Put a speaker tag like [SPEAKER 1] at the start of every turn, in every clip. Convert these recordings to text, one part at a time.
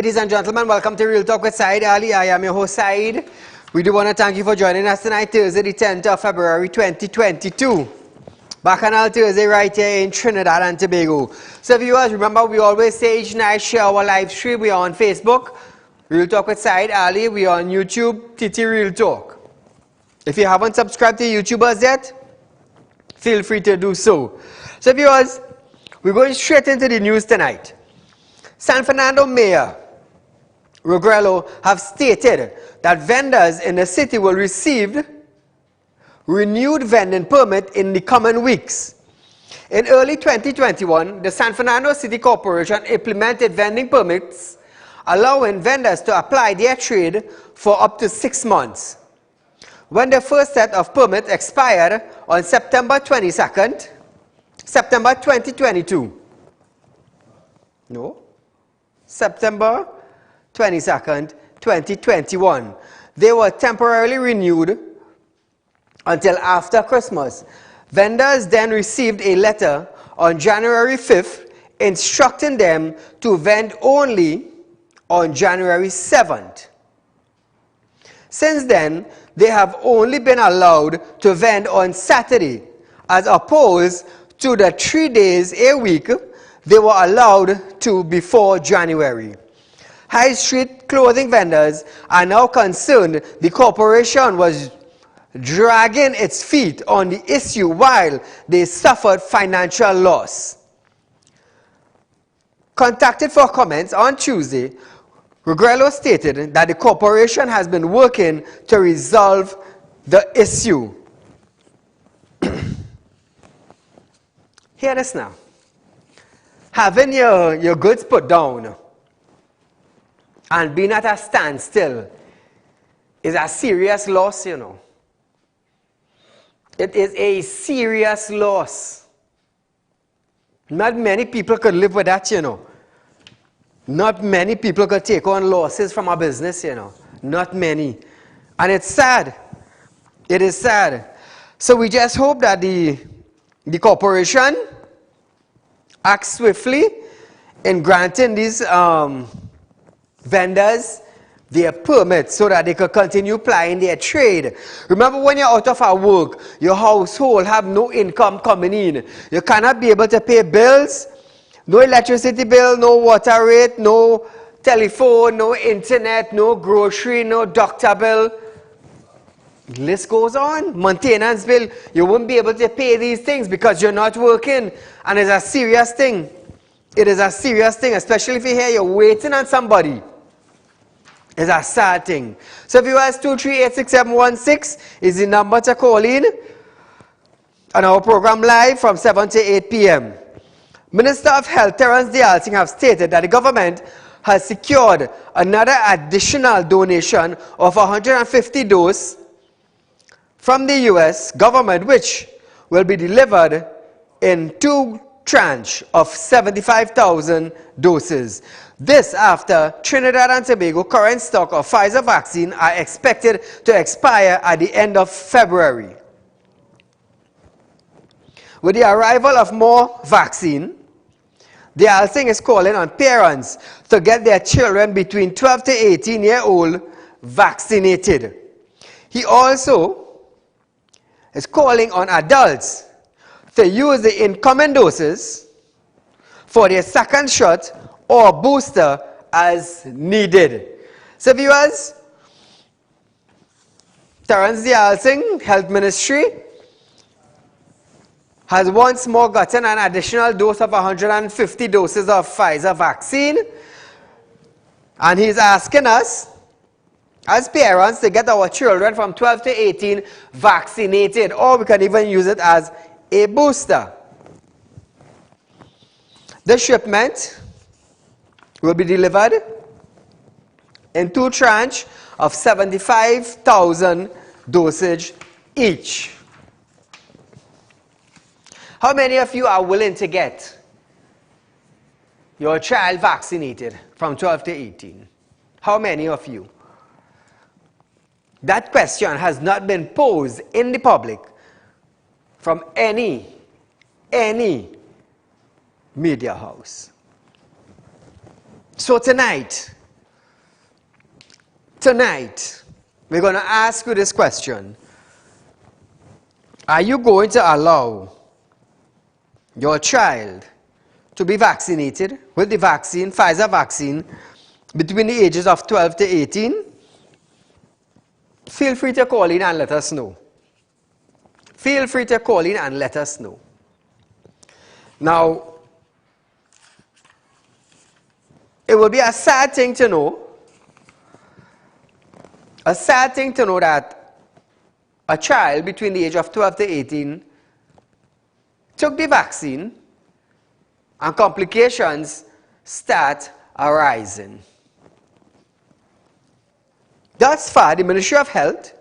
[SPEAKER 1] Ladies and gentlemen, welcome to Real Talk with Saieed Ali. I am your host, Saeed. We do want to thank you for joining us tonight, Thursday, the 10th of February, 2022. Bacchanal Thursday right here in Trinidad and Tobago. So viewers, remember we always say each night share our live stream. We are on Facebook, Real Talk with Saieed Ali. We are on YouTube, TT Real Talk. If you haven't subscribed to YouTubers yet, feel free to do so. So viewers, we're going straight into the news tonight. San Fernando Mayor Regrello have stated that vendors in the city will receive renewed vending permit in the coming weeks. In early 2021, the San Fernando City Corporation implemented vending permits, allowing vendors to apply their trade for up to 6 months. When the first set of permits expired on September 22nd, September 2022. No. September 22nd, 2021. They were temporarily renewed until after Christmas. Vendors then received a letter on January 5th instructing them to vend only on January 7th. Since then, they have only been allowed to vend on Saturday, as opposed to the 3 days a week they were allowed to before January. High street clothing vendors are now concerned the corporation was dragging its feet on the issue while they suffered financial loss. Contacted for comments on Tuesday, Regrello stated that the corporation has been working to resolve the issue. Hear this now. Having your goods put down and being at a standstill is a serious loss, you know. It is a serious loss. Not many people could live with that, you know. Not many people could take on losses from a business, you know. Not many. And it's sad. It is sad. So we just hope that the corporation acts swiftly in granting these vendors their permits so that they could continue plying their trade. Remember, when you're out of our work, your household have no income coming in. You cannot be able to pay bills, no electricity bill, no water rate, no telephone, no internet, no grocery, no doctor bill. The list goes on. Maintenance bill, you won't be able to pay these things because you're not working. And it's a serious thing. It is a serious thing, especially if you hear you're waiting on somebody. It's a sad thing. So viewers, 2386716 is the number to call in on our program live from 7 to 8 p.m. Minister of Health Terence Dialting have stated that the government has secured another additional donation of 150 doses from the U.S. government, which will be delivered in 2 tranches of 75,000 doses. This after Trinidad and Tobago current stock of Pfizer vaccine are expected to expire at the end of February. With the arrival of more vaccine, the Dialting is calling on parents to get their children between 12 to 18 years old vaccinated. He also is calling on adults to use the incoming doses for their second shot or booster as needed. So viewers, Terence Dialting, Health Ministry, has once more gotten an additional dose of 150 doses of Pfizer vaccine. And he's asking us, as parents, to get our children from 12 to 18 vaccinated, or we can even use it as a booster. The shipment will be delivered in 2 tranches of 75,000 dosage each. How many of you are willing to get your child vaccinated from 12 to 18? How many of you? That question has not been posed in the public from any media house. So tonight, Tonight, we're going to ask you this question. Are you going to allow your child to be vaccinated with the vaccine, Pfizer vaccine, between the ages of 12 to 18? Feel free to call in and let us know. Feel free to call in and let us know. Now, it will be a sad thing to know that a child between the age of 12 to 18 took the vaccine and complications start arising. Thus far, the Ministry of Health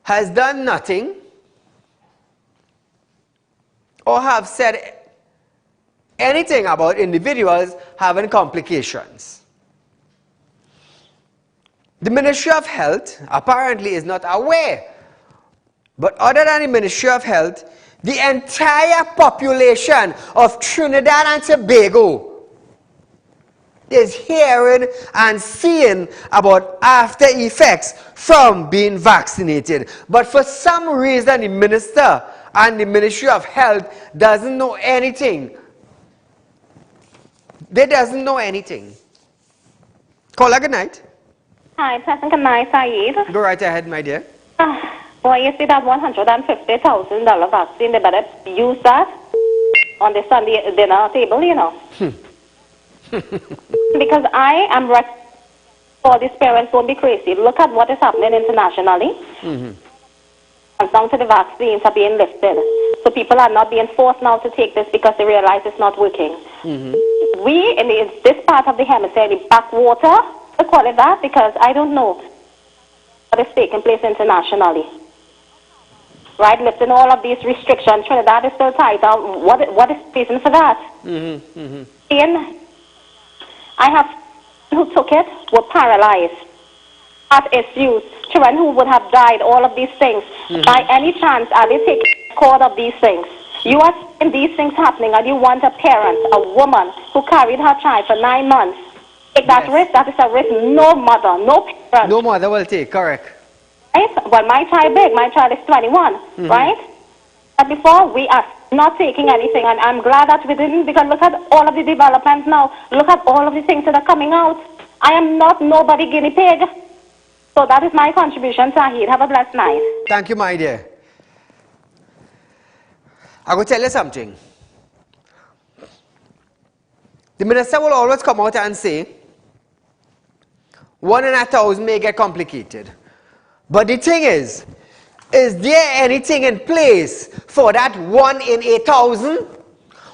[SPEAKER 1] has done nothing or have said anything about individuals having complications. The Ministry of Health apparently is not aware. But other than the Ministry of Health, the entire population of Trinidad and Tobago is hearing and seeing about after effects from being vaccinated. But for some reason, the Minister and the Ministry of Health doesn't know anything. They doesn't know anything. Caller, good night.
[SPEAKER 2] Hi, pleasant good night, Saeed.
[SPEAKER 1] Go right ahead, my dear.
[SPEAKER 2] Boy, you see that $150,000 vaccine, they better use that on the Sunday dinner table, you know. Because I am ready for these parents, don't be crazy. Look at what is happening internationally. And down to the vaccines are being lifted. So people are not being forced now to take this because they realize it's not working. We, in this part of the hemisphere, the backwater, I call it that because I don't know what is taking place internationally. Right, lifting all of these restrictions. Trinidad is still tight. What is the reason for that? I have who took it were paralyzed. Heart issues. Children who would have died. All of these things. By any chance, are they taking record of these things? You are seeing these things happening, and you want a parent, a woman who carried her child for 9 months. Take that risk. That is a risk no mother, no parent.
[SPEAKER 1] No mother will take, correct.
[SPEAKER 2] Right? Well, my child big. My child is 21, right? And before, we are not taking anything, and I'm glad that we didn't, because look at all of the developments now. Look at all of the things that are coming out. I am not nobody guinea pig. So that is my contribution, Saeed. Have a blessed night.
[SPEAKER 1] Thank you, my dear. I will tell you something. The minister will always come out and say, 1 in 1,000 may get complicated. But the thing is there anything in place for that 1 in 1,000?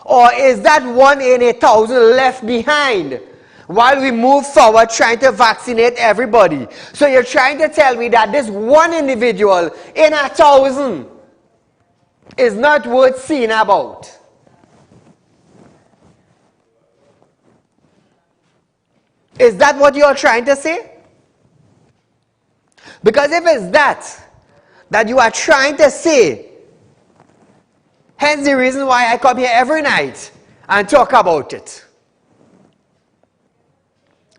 [SPEAKER 1] Or is that 1 in 1,000 left behind while we move forward trying to vaccinate everybody? So you're trying to tell me that this one individual in 1,000 is not worth seeing about? Is that what you're trying to say? Because if it's that you are trying to say, hence the reason why I come here every night and talk about it.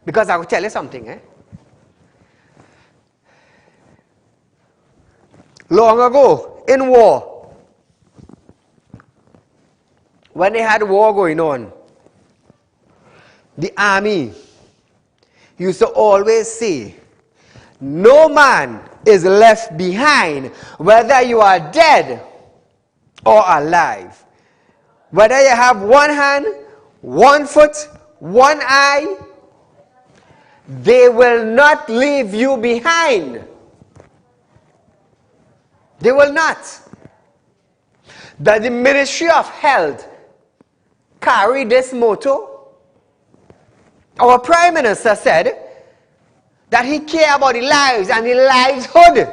[SPEAKER 1] Because I will tell you something, Long ago, in war, when they had war going on, the army used to always say, no man is left behind, whether you are dead or alive. Whether you have 1 hand, 1 foot, 1 eye, they will not leave you behind. They will not. That the Ministry of Health carry this motto. Our Prime Minister said that he cares about the lives and the livelihood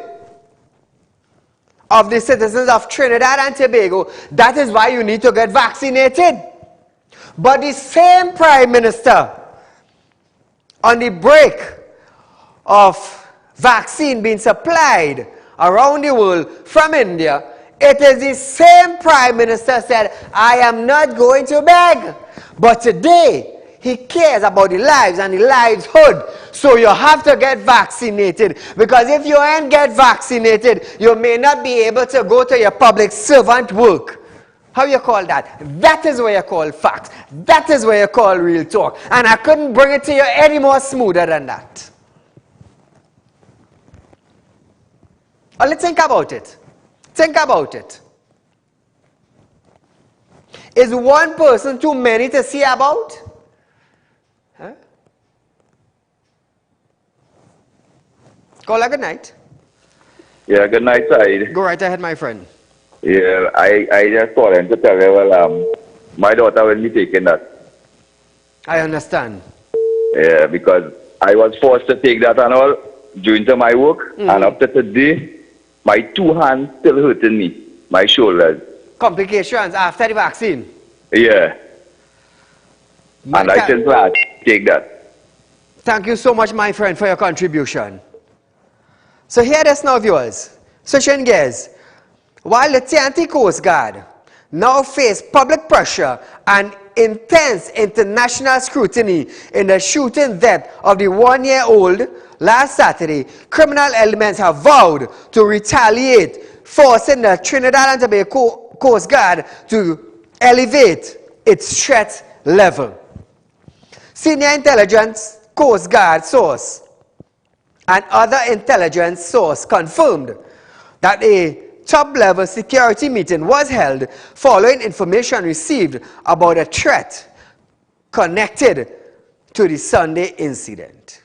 [SPEAKER 1] of the citizens of Trinidad and Tobago. That is why you need to get vaccinated. But the same Prime Minister, on the break of vaccine being supplied around the world from India, it is the same Prime Minister said, I am not going to beg. But today, He cares about the lives and the livelihood. So you have to get vaccinated. Because if you ain't get vaccinated, you may not be able to go to your public servant work. How you call that? That is what you call facts. That is what you call real talk. And I couldn't bring it to you any more smoother than that. Well, let's think about it. Think about it. Is one person too many to see about? Huh? Call a good night.
[SPEAKER 3] Yeah, good night, Saeed.
[SPEAKER 1] Go right ahead, my friend.
[SPEAKER 3] Yeah, I just calling to tell you, well, my daughter will be taking that.
[SPEAKER 1] I understand.
[SPEAKER 3] Yeah, because I was forced to take that and all during my work, and up to today, my two hands still hurting me, my shoulders.
[SPEAKER 1] Complications after the vaccine?
[SPEAKER 3] Yeah. And I still plan to take that.
[SPEAKER 1] Thank you so much, my friend, for your contribution. So here it is now, viewers. Switching gears. While the TNT Coast Guard now face public pressure and intense international scrutiny in the shooting death of the one-year-old last Saturday, criminal elements have vowed to retaliate, forcing the Trinidad and Tobago Coast Guard to elevate its threat level. Senior intelligence Coast Guard source and other intelligence source confirmed that a top-level security meeting was held following information received about a threat connected to the Sunday incident.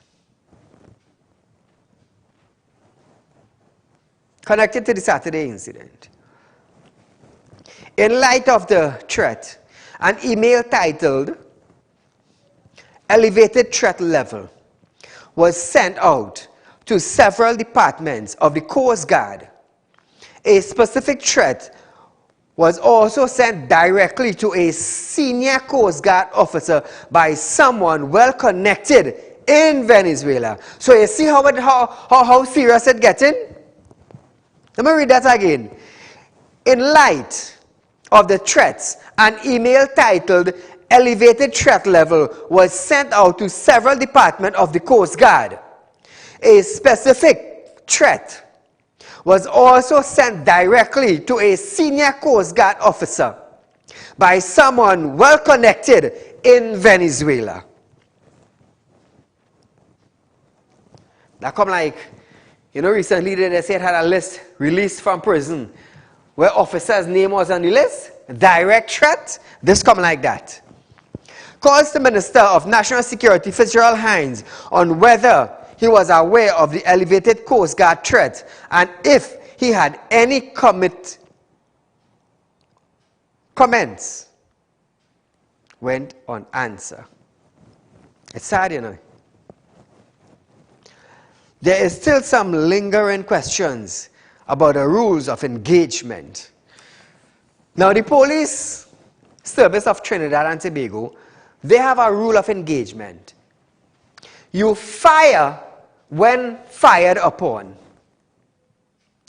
[SPEAKER 1] Connected to the Saturday incident. In light of the threat, an email titled "Elevated Threat Level" was sent out to several departments of the Coast Guard. A specific threat was also sent directly to a senior Coast Guard officer by someone well connected in Venezuela. So you see how serious it's getting? Let me read that again. In light of the threats, an email titled "Elevated Threat Level" was sent out to several departments of the Coast Guard. A specific threat was also sent directly to a senior Coast Guard officer by someone well connected in Venezuela. That come like, recently they said had a list released from prison where officer's name was on the list. Direct threat. This come like that. Calls the Minister of National Security, Fitzgerald Hines, on whether he was aware of the elevated Coast Guard threat and if he had any comments went unanswered. It's sad, There is still some lingering questions about the rules of engagement. Now, the police service of Trinidad and Tobago, they have a rule of engagement. You fire when fired upon.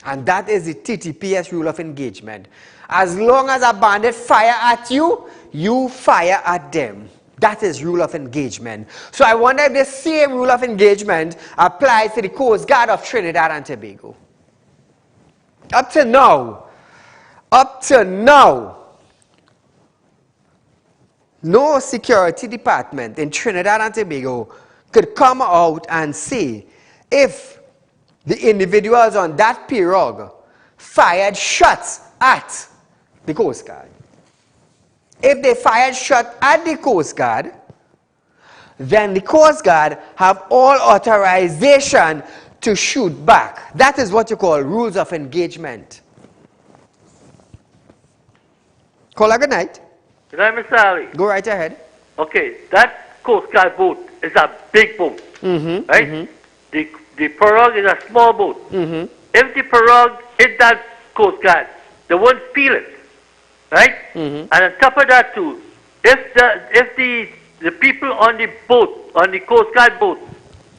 [SPEAKER 1] And that is the TTPS rule of engagement. As long as a bandit fire at you, you fire at them. That is rule of engagement. So I wonder if the same rule of engagement applies to the Coast Guard of Trinidad and Tobago. Up to now, no security department in Trinidad and Tobago could come out and say if the individuals on that pirogue fired shots at the Coast Guard. If they fired shots at the Coast Guard, then the Coast Guard have all authorization to shoot back. That is what you call rules of engagement. Call a good night.
[SPEAKER 4] Good night, Mr. Ali.
[SPEAKER 1] Go right ahead.
[SPEAKER 4] Okay, that Coast Guard boat is a big boat, right? The pirogue is a small boat. If the pirogue hit that Coast Guard, they won't feel it, right? And on top of that too, if the people on the boat, on the Coast Guard boat,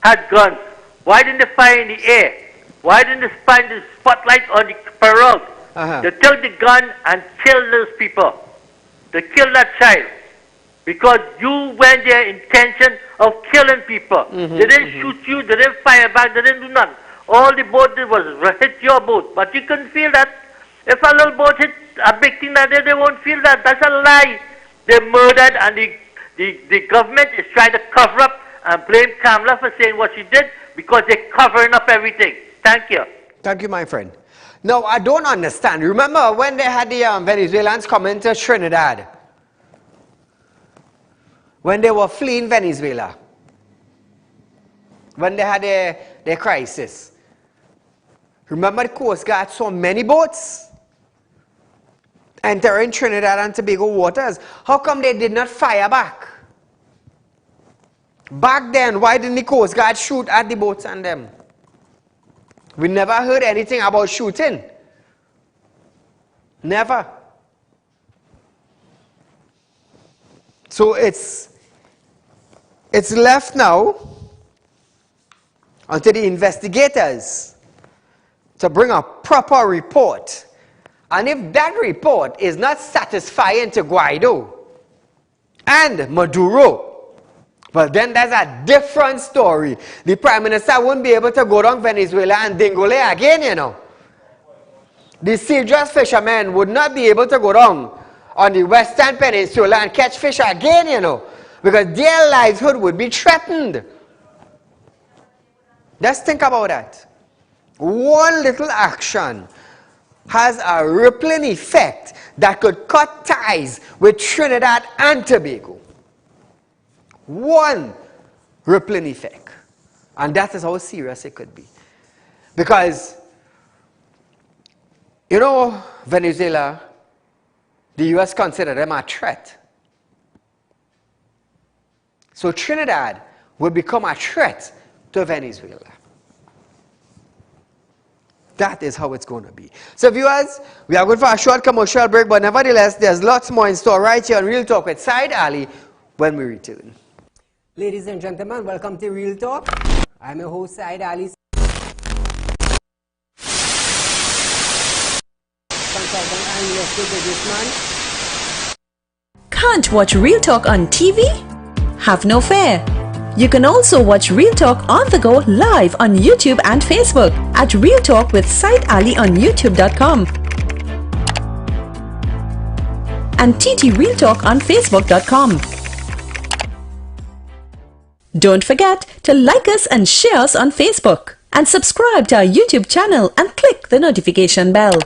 [SPEAKER 4] had guns, why didn't they fire in the air? Why didn't they find the spotlight on the pirogue? They took the gun and killed those people. They killed that child. Because you went there intention of killing people. They didn't shoot you, they didn't fire back, they didn't do nothing. All the boat did was hit your boat, but you couldn't feel that. If a little boat hit a big thing that day, they won't feel that. That's a lie. They murdered, and the government is trying to cover up and blame Kamala for saying what she did because they're covering up everything. Thank you.
[SPEAKER 1] Thank you, my friend. No, I don't understand. Remember when they had the Venezuelans come into Trinidad? When they were fleeing Venezuela? When they had their crisis? Remember the Coast Guard saw many boats entering Trinidad and Tobago waters. How come they did not fire back? Back then, why didn't the Coast Guard shoot at the boats and them? We never heard anything about shooting. Never. So it's left now unto the investigators to bring a proper report. And if that report is not satisfying to Guaido and Maduro, well, then that's a different story. The Prime Minister won't be able to go down Venezuela and Dingole again, you know. The serious fishermen would not be able to go down on the Western Peninsula and catch fish again, you know, because their livelihood would be threatened. Just think about that. One little action has a rippling effect that could cut ties with Trinidad and Tobago. One rippling effect. And that is how serious it could be. Because, you know, Venezuela, the US consider them a threat. So Trinidad will become a threat to Venezuela. That is how it's going to be. So viewers, we are going for a short commercial break, but nevertheless, there's lots more in store right here on Real Talk with Saieed Ali when we return. Ladies and gentlemen, welcome to Real Talk. I'm your host, Saieed Ali. Consultant and real estate businessman.
[SPEAKER 5] Can't watch Real Talk on TV? Have no fear. You can also watch Real Talk on the go live on YouTube and Facebook at Real Talk with Saieed Ali on YouTube.com and TT Real Talk on Facebook.com. Don't forget to like us and share us on Facebook and subscribe to our YouTube channel and click the notification bell.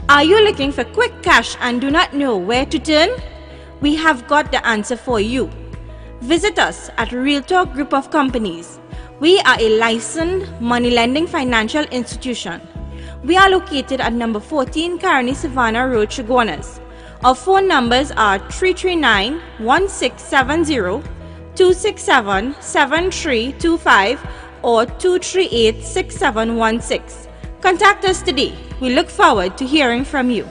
[SPEAKER 6] Are you looking for quick cash and do not know where to turn? We have got the answer for you. Visit us at Real Talk Group of Companies. We are a licensed money lending financial institution. We are located at number 14 Caroni Savannah Road, Chaguanas. Our phone numbers are 339-1670, 267-7325 or 238-6716. Contact us today. We look forward to hearing from you.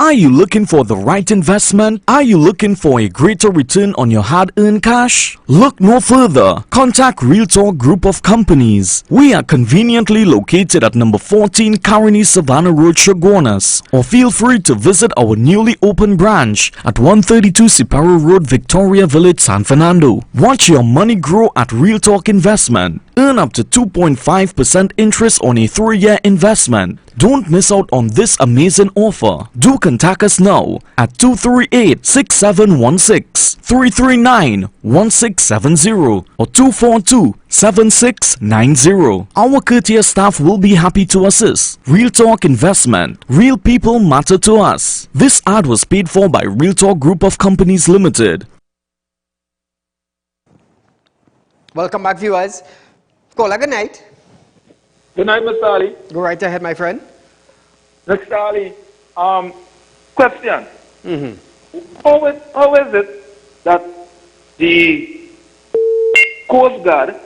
[SPEAKER 7] Are you looking for the right investment? Are you looking for a greater return on your hard-earned cash? Look no further. Contact Real Talk Group of Companies. We are conveniently located at number 14 Caroni Savannah Road, Chaguanas. Or feel free to visit our newly opened branch at 132 Siparo Road, Victoria Village, San Fernando. Watch your money grow at Real Talk Investment. Earn up to 2.5% interest on a 3-year investment. Don't miss out on this amazing offer. Do contact us now at 238-6716, 339-1670 or 242-7690. Our courteous staff will be happy to assist. Real Talk Investment. Real people matter to us. This ad was paid for by Real Talk Group of Companies Limited.
[SPEAKER 1] Welcome back, viewers. Caller, good night.
[SPEAKER 8] Good night, Mr. Ali.
[SPEAKER 1] Go right ahead, my friend.
[SPEAKER 8] Mr. Ali, question.
[SPEAKER 1] Mm-hmm.
[SPEAKER 8] How is it that the Coast Guard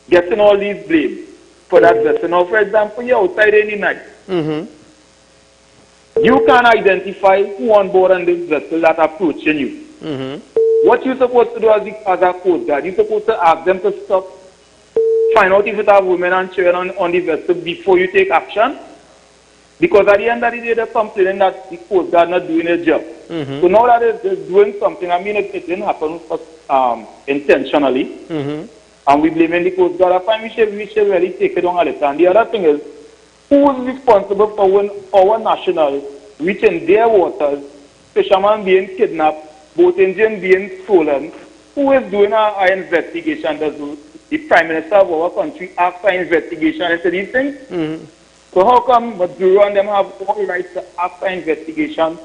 [SPEAKER 8] gets in all these blames for that vessel? Now, for example, you're outside any night.
[SPEAKER 1] Mm-hmm.
[SPEAKER 8] You can identify who on board on this vessel that approaching you.
[SPEAKER 1] Mm-hmm.
[SPEAKER 8] What you supposed to do as a Coast Guard? You're supposed to ask them to stop, find out if it have women and children on the vessel before you take action. Because at the end of the day, they're complaining that the Coast Guard not doing their job. So now that they're doing something, I mean, it didn't happen intentionally. And we blaming the Coast Guard. I find we should really take it on a little. And the other thing is, who is responsible for when our nationals reach in their waters, fishermen being kidnapped, boat engine being stolen? Who is doing our investigation? Does the Prime Minister of our country ask for investigation into these things? So how come the Bureau and them have all rights to ask for investigation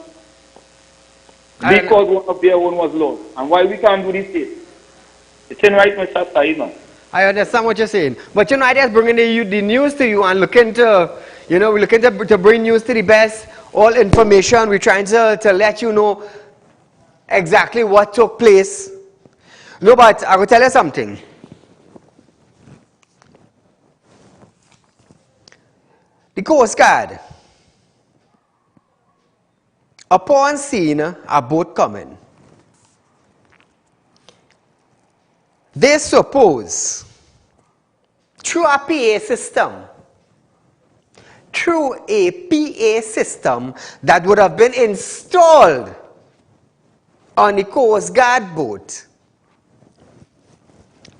[SPEAKER 8] because one of their own was lost? And why we can't do this thing? It's in right, Mr. Saieed.
[SPEAKER 1] I understand what you're saying. But you know, I just bringing the news to you and looking to, you know, we're looking to bring news to the best, all information. We're trying to let you know exactly what took place. No, but I will tell you something. The Coast Guard, upon seeing a boat coming, they suppose, through a PA system that would have been installed on the Coast Guard boat,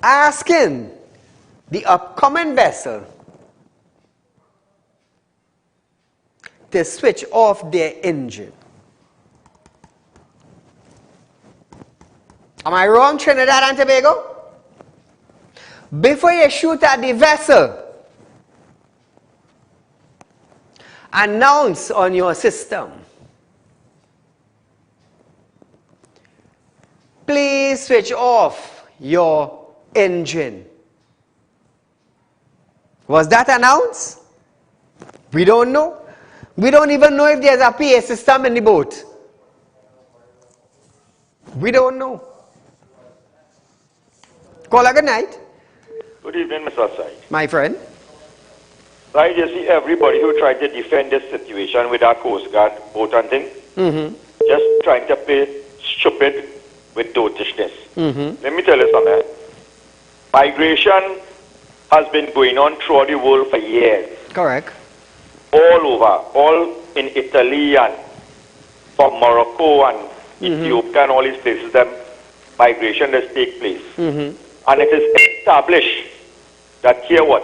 [SPEAKER 1] asking the upcoming vessel to switch off their engine. Am I wrong, Trinidad and Tobago? Before you shoot at the vessel, announce on your system, please switch off your engine. Was that announced? We don't know. We don't even know if there's a PA system in the boat. We don't know. Caller, good night.
[SPEAKER 9] Good evening, Mr. Said.
[SPEAKER 1] My friend.
[SPEAKER 9] Right, you see everybody who tried to defend this situation with our Coast Guard boat and thing, just trying to play stupid with dotishness. Let me tell you something. Migration has been going on throughout the world for years.
[SPEAKER 1] Correct.
[SPEAKER 9] All over, all in Italy and from Morocco and Ethiopia and all these places, the migration does take place. And it is established that here what?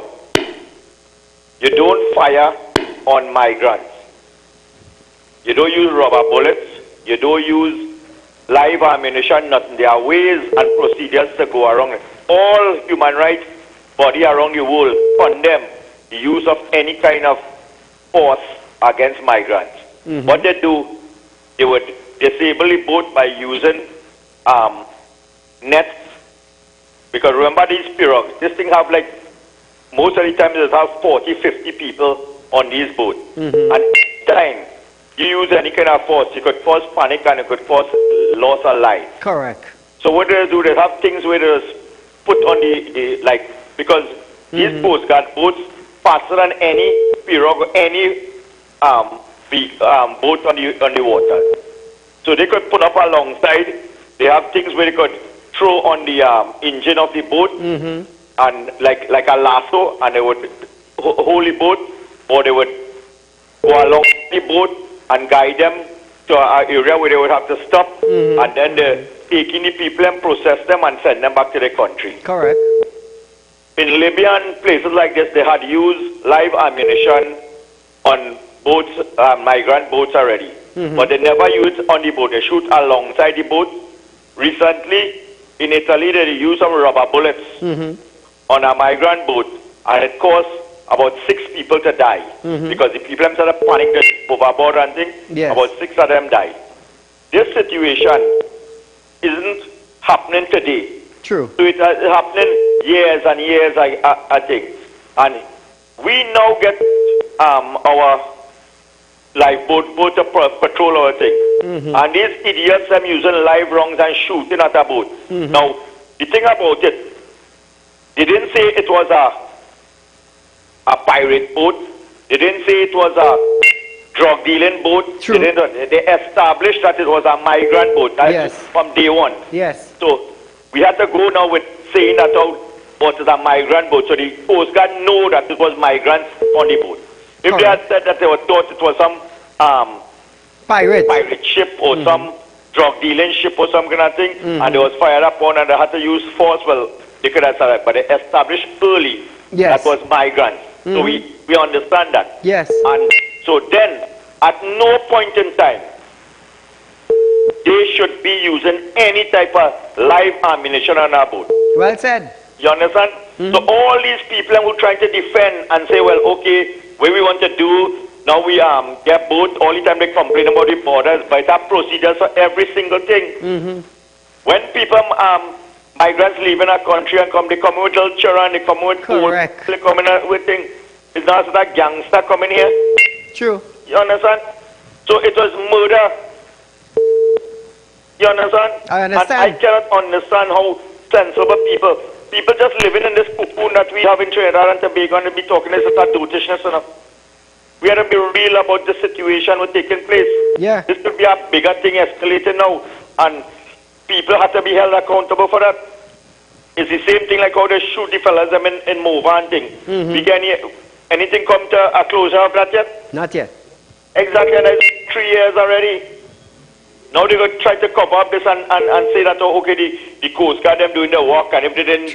[SPEAKER 9] You don't fire on migrants. You don't use rubber bullets. You don't use live ammunition, nothing. There are ways and procedures to go around it. All human rights body around the world condemn the use of any kind of force against migrants. What they do, they would disable the boat by using nets. Because remember these pirogues, this thing have like, most of the time it have 40, 50 people on these boats. And each time you use any kind of force, you could cause panic and it could cause loss of life.
[SPEAKER 1] Correct.
[SPEAKER 9] So what they do, they have things where they put on the like, because these Coast Guard boats faster than any pirogue, any boat on the water. So they could put up alongside. They have things where they could throw on the engine of the boat and like a lasso, and they would hold the boat, or they would go along the boat and guide them to an area where they would have to stop, and then they take in the people and process them and send them back to their country.
[SPEAKER 1] Correct.
[SPEAKER 9] In Libya and places like this, they had used live ammunition on boats, migrant boats already. But they never used it on the boat. They shoot alongside the boat. Recently, in Italy, they used some rubber bullets on a migrant boat, and it caused about 6 people to die. Because the people themselves panicked overboard and things.
[SPEAKER 1] Yes.
[SPEAKER 9] About 6 of them died. This situation isn't happening today.
[SPEAKER 1] True.
[SPEAKER 9] So it is happening years and years, I think. And we now get our lifeboat boat to patrol our thing. And these idiots are using live rounds and shooting at a boat. Now, the thing about it, they didn't say it was a pirate boat. They didn't say it was a drug dealing boat.
[SPEAKER 1] True.
[SPEAKER 9] They established that it was a migrant boat. That's from day one.
[SPEAKER 1] Yes.
[SPEAKER 9] So we had to go now with saying that what is a migrant boat. So the Coast Guard know that it was migrants on the boat. If they had said that they were thought it was some pirate ship or some drug dealing ship or some kind of thing, and they was fired upon and they had to use force, well, they could have said that. But they established early that was migrants. So we understand that.
[SPEAKER 1] Yes.
[SPEAKER 9] And so then, at no point in time, they should be using any type of live ammunition on our boat.
[SPEAKER 1] Well said.
[SPEAKER 9] You understand? So all these people who try to defend and say, well, okay, what we want to do, now we get boat, all the time they complain about the borders, but it's have procedures for every single thing. When people, migrants leaving our country and come, they come with little children, they come with food, they come in with things. It's not so that gangster coming here.
[SPEAKER 1] True.
[SPEAKER 9] You understand? So it was murder. You understand?
[SPEAKER 1] I understand.
[SPEAKER 9] And I cannot understand how sensible people just living in this cocoon that we have in Trinidad and Tobago and be talking this about dotishness enough. We have to be real about the situation that's taking place.
[SPEAKER 1] Yeah.
[SPEAKER 9] This could be a bigger thing escalating now, and people have to be held accountable for that. It's the same thing like how they shoot the fellas them in Mova and thing. We can anything come to a closure of that yet?
[SPEAKER 1] Not yet.
[SPEAKER 9] Exactly, and it's 3 years already. Now they're going to try to cover up this and say that, oh, okay, the Coast Guard them doing the work, and if they didn't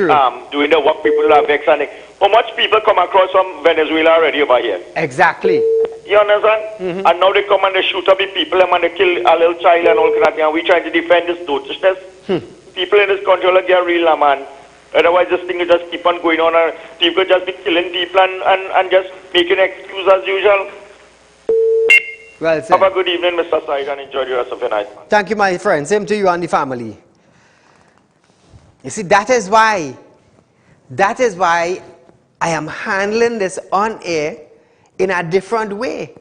[SPEAKER 9] doing the work, people are vexed. And how much people come across from Venezuela already over here?
[SPEAKER 1] Exactly.
[SPEAKER 9] You understand? And now they come and they shoot up the people and they kill a little child and all kind of thing, and we trying to defend this dotishness. People in this country will get real, man. Otherwise, this thing will just keep on going on, and people just be killing people and just making excuses as usual.
[SPEAKER 1] Well said.
[SPEAKER 9] Have a good evening, Mr. Said, and enjoy the rest of your night.
[SPEAKER 1] Thank you, my friend. Same to you and the family. You see, that is why I am handling this on air in a different way.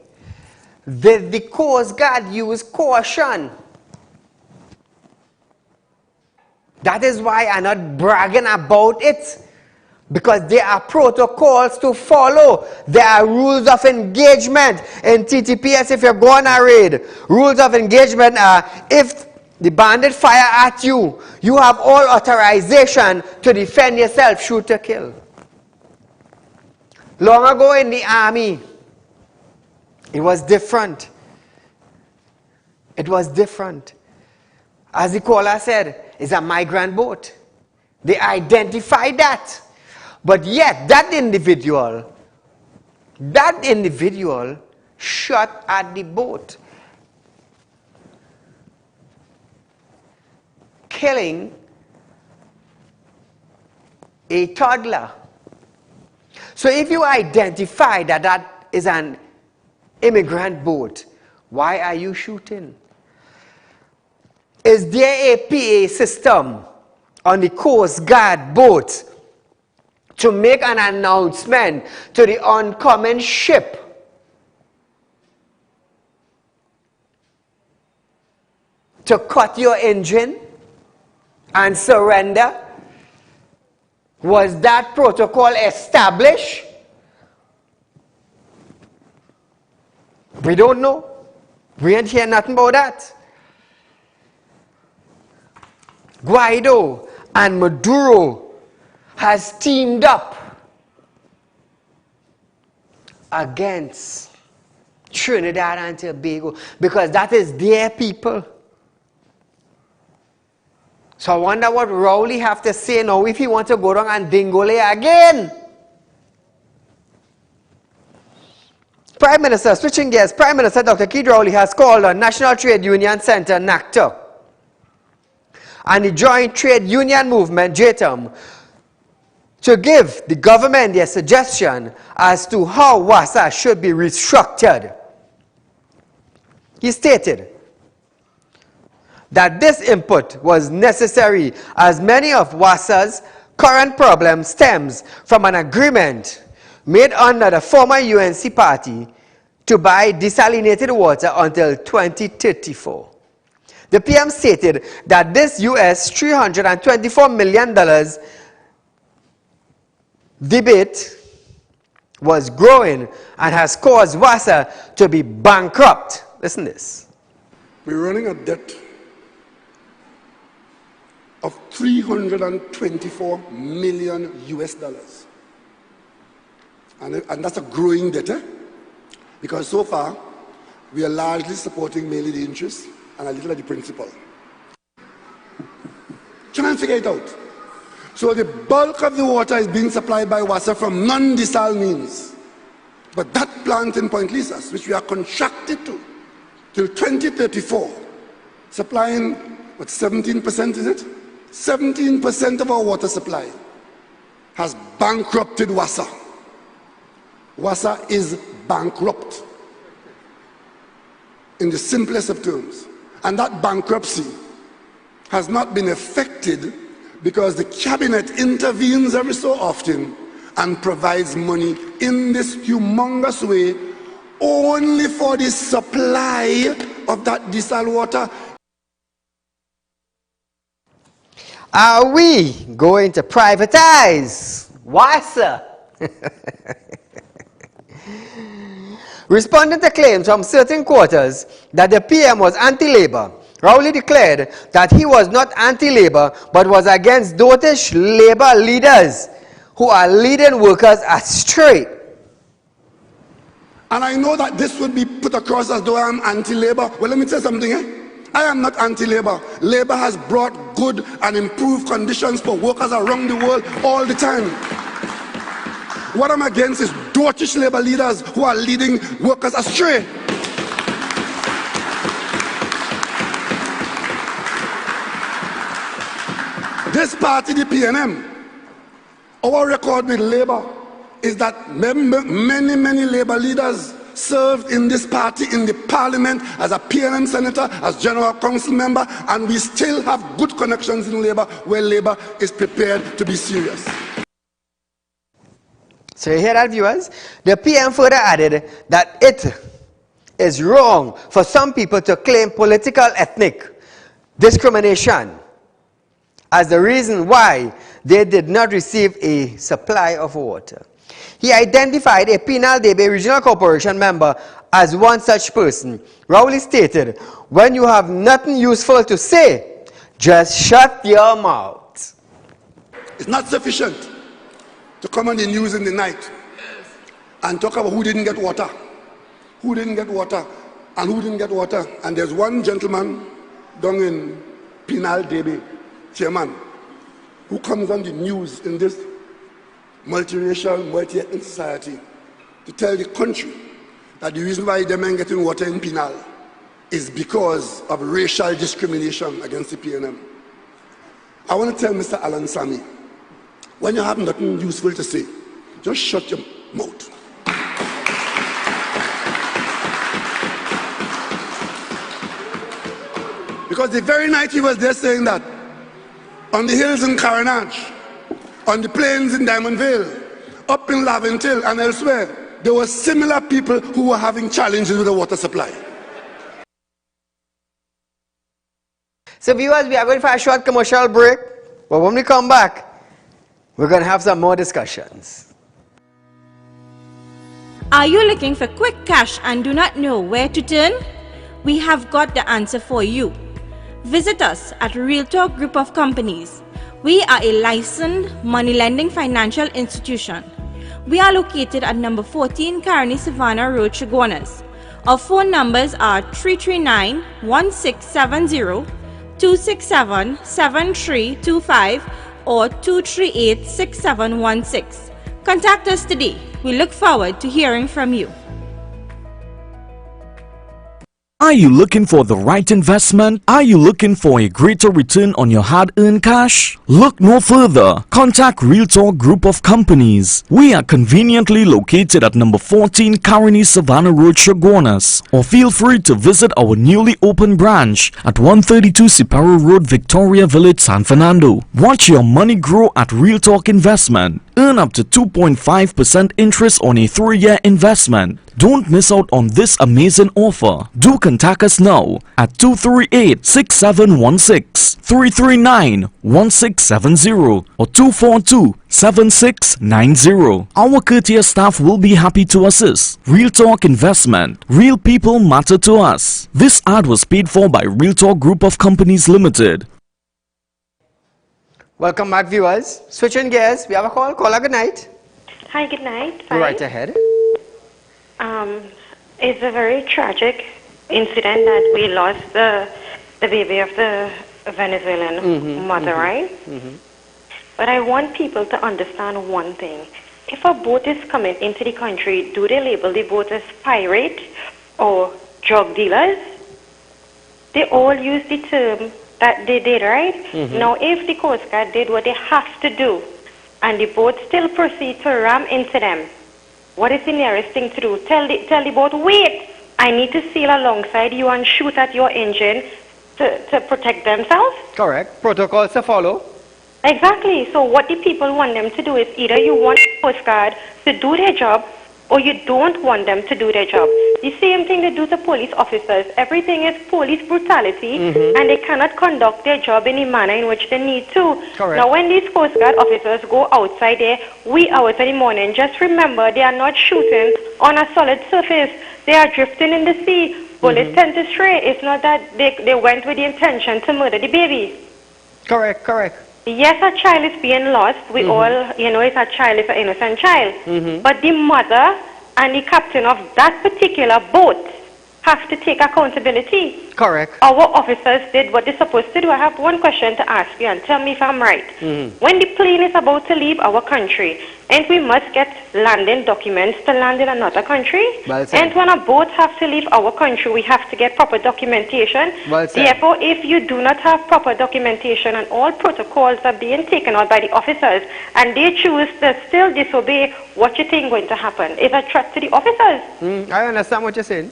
[SPEAKER 1] The Coast Guard use caution. That is why I'm not bragging about it. Because there are protocols to follow. There are rules of engagement. In TTPS, if you're going on a raid, rules of engagement are if the bandit fire at you, you have all authorization to defend yourself, shoot or kill. Long ago in the army, it was different. It was different. As the caller said, it's a migrant boat. They identified that. But yet, that individual shot at the boat, killing a toddler. So if you identify that that is an immigrant boat, why are you shooting? Is there a PA system on the Coast Guard boat to make an announcement to the oncoming ship to cut your engine and surrender? Was that protocol established? We don't know. We ain't hear nothing about that. Guaido and Maduro has teamed up against Trinidad and Tobago because that is their people. So I wonder what Rowley have to say now if he wants to go down and Dingole again. Prime Minister, switching gears, Prime Minister Dr. Keith Rowley has called on National Trade Union Centre, NACTA, and the Joint Trade Union Movement, JTUM, to give the government their suggestion as to how WASA should be restructured. He stated that this input was necessary as many of WASA's current problems stems from an agreement made under the former UNC party to buy desalinated water until 2034. The PM stated that this US $324 million debate was growing and has caused WASA to be bankrupt. Listen to this.
[SPEAKER 10] We're running a debt of $324 million US. And that's a growing debt. Because so far, we are largely supporting mainly the interest and a little of the principal. Try and figure it out. So the bulk of the water is being supplied by WASA from non-desal means. But that plant in Point Lisas, which we are contracted to till 2034, supplying, what, 17% is it? 17% of our water supply has bankrupted WASA. WASA is bankrupt in the simplest of terms. And that bankruptcy has not been affected because the cabinet intervenes every so often and provides money in this humongous way only for the supply of that desal water.
[SPEAKER 1] Are we going to privatize WASA? Responding to claims from certain quarters that the PM was anti-labor, Rowley declared that he was not anti-labor but was against dotish labor leaders who are leading workers astray.
[SPEAKER 10] And I know that this would be put across as though I am anti-labor. Well, let me tell you something. I am not anti-labor. Labor has brought good and improved conditions for workers around the world all the time. What I'm against is dotish labor leaders who are leading workers astray. This party, the PNM, our record with labor is that many labor leaders served in this party in the parliament as a PNM senator, as general council member, and we still have good connections in labor where labor is prepared to be serious.
[SPEAKER 1] So you hear that, viewers? The PM further added that it is wrong for some people to claim political ethnic discrimination as the reason why they did not receive a supply of water. He identified a Penal Debe Regional Corporation member as one such person. Rowley stated, when you have nothing useful to say, just shut your mouth.
[SPEAKER 10] It's not sufficient to come on the news in the night and talk about who didn't get water, who didn't get water, and who didn't get water. And there's one gentleman down in Penal Debe, chairman, who comes on the news in this multiracial, multi-ethnic society to tell the country that the reason why them ain't getting water in Penal is because of racial discrimination against the PNM. I want to tell Mr. Alan Sami, when you have nothing useful to say, just shut your mouth. Because the very night he was there saying that, on the hills in Caranach, on the plains in Diamond Vale, up in Laventille and elsewhere, there were similar people who were having challenges with the water supply.
[SPEAKER 1] So viewers, we are going for a short commercial break, but when we come back, we're going to have some more discussions.
[SPEAKER 6] Are you looking for quick cash and do not know where to turn? We have got the answer for you. Visit us at Real Talk Group of Companies. We are a licensed money lending financial institution. We are located at number 14 Carney Savannah Road, Chaguanas. Our phone numbers are 339-1670, 267-7325 or 238-6716. Contact us today. We look forward to hearing from you.
[SPEAKER 7] Are you looking for the right investment? Are you looking for a greater return on your hard-earned cash? Look no further. Contact Real Talk Group of Companies. We are conveniently located at number 14 Carney Savannah Road, Chaguanas. Or feel free to visit our newly opened branch at 132 Siparo Road, Victoria Village, San Fernando. Watch your money grow at Real Talk Investment. Earn up to 2.5% interest on a 3-year investment. Don't miss out on this amazing offer. Do contact us now at 238-6716, 339-1670 or 242-7690. Our courteous staff will be happy to assist. Real Talk Investment. Real people matter to us. This ad was paid for by Real Talk Group of Companies Limited.
[SPEAKER 1] Welcome back, viewers. Switching gears, we have a call. Caller, good night.
[SPEAKER 11] Hi, good night.
[SPEAKER 1] Right ahead.
[SPEAKER 11] It's a very tragic incident that we lost the baby of the Venezuelan mother, right? But I want people to understand one thing. If a boat is coming into the country, do they label the boat as pirate or drug dealers? They all use the term that they did, right? Now, if the Coast Guard did what they have to do, and the boat still proceed to ram into them, what is the nearest thing to do? Tell the boat, wait, I need to sail alongside you and shoot at your engine to protect themselves?
[SPEAKER 1] Correct. Protocols to follow.
[SPEAKER 11] Exactly. So what the people want them to do is either you want the Coast Guard to do their job or you don't want them to do their job. The same thing they do to police officers. Everything is police brutality and they cannot conduct their job in the manner in which they need to.
[SPEAKER 1] Correct.
[SPEAKER 11] Now when these Coast Guard officers go outside there, wee hours in the morning, just remember they are not shooting on a solid surface. They are drifting in the sea. Bullets tend to stray. It's not that they went with the intention to murder the baby.
[SPEAKER 1] Correct, correct.
[SPEAKER 11] Yes, a child is being lost. We all, it's a child, it's an innocent child. But the mother and the captain of that particular boat have to take accountability.
[SPEAKER 1] Correct.
[SPEAKER 11] Our officers did what they're supposed to do. I have one question to ask you and tell me if I'm right. When the plane is about to leave our country, and we must get landing documents to land in another country,
[SPEAKER 1] Well said.
[SPEAKER 11] and when a boat has to leave our country, we have to get proper documentation.
[SPEAKER 1] Well said.
[SPEAKER 11] Therefore, if you do not have proper documentation and all protocols are being taken out by the officers, and they choose to still disobey, what you think going to happen? Is a threat to the officers.
[SPEAKER 1] I understand what you're saying.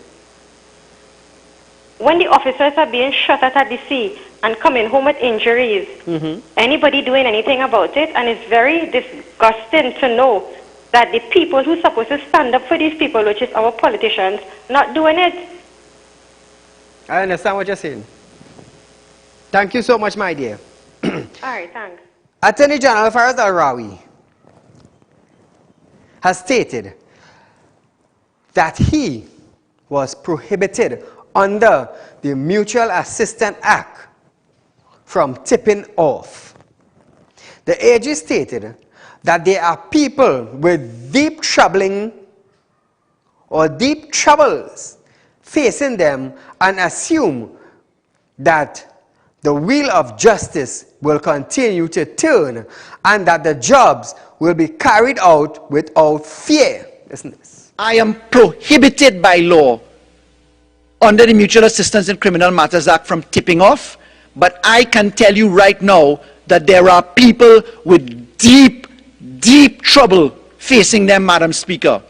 [SPEAKER 11] When the officers are being shot at the sea and coming home with injuries, anybody doing anything about it? And it's very disgusting to know that the people who are supposed to stand up for these people, which is our politicians, not doing it.
[SPEAKER 1] I understand what you're saying. Thank you so much, my dear.
[SPEAKER 11] All right, thanks.
[SPEAKER 1] Attorney General Faraz Al-Rawi has stated that he was prohibited under the Mutual Assistance Act from tipping off. The AG stated that there are people with deep troubles facing them and assume that the wheel of justice will continue to turn and that the jobs will be carried out without fear. Listen to this.
[SPEAKER 12] I am prohibited by law under the Mutual Assistance in Criminal Matters Act from tipping off, but I can tell you right now that there are people with deep trouble facing them, Madam Speaker.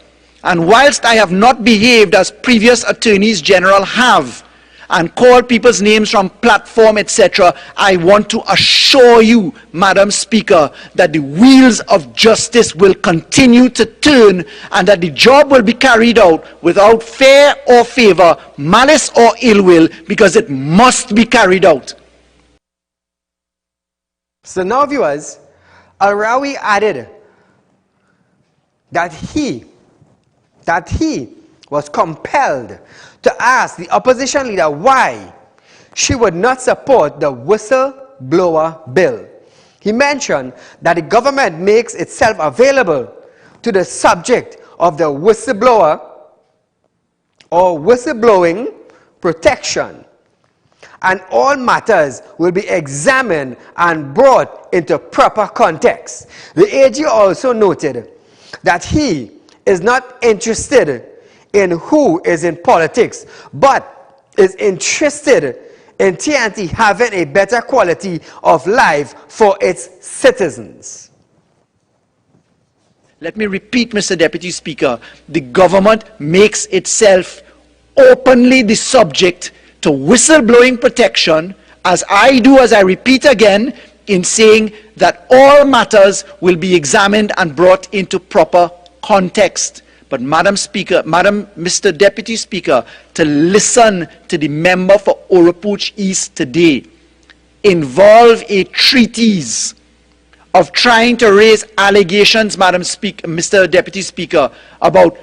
[SPEAKER 12] And whilst I have not behaved as previous attorneys general have and called people's names from platform, etc., I want to assure you, Madam Speaker, that the wheels of justice will continue to turn and that the job will be carried out without fear or favor, malice or ill will, because it must be carried out.
[SPEAKER 1] So now, viewers, Al-Rawi added that he was compelled to ask the opposition leader why she would not support the whistleblower bill. He mentioned that the government makes itself available to the subject of the whistleblower or whistleblowing protection, and all matters will be examined and brought into proper context. The AG also noted that he is not interested in who is in politics, but is interested in TNT having a better quality of life for its citizens.
[SPEAKER 12] Let me repeat, Mr. Deputy Speaker, the government makes itself openly the subject to whistleblowing protection, as I do, as I repeat again, in saying that all matters will be examined and brought into proper context. But Mr. Deputy Speaker, to listen to the member for Oropouche East today involve a treatise of trying to raise allegations, Mr. Deputy Speaker, about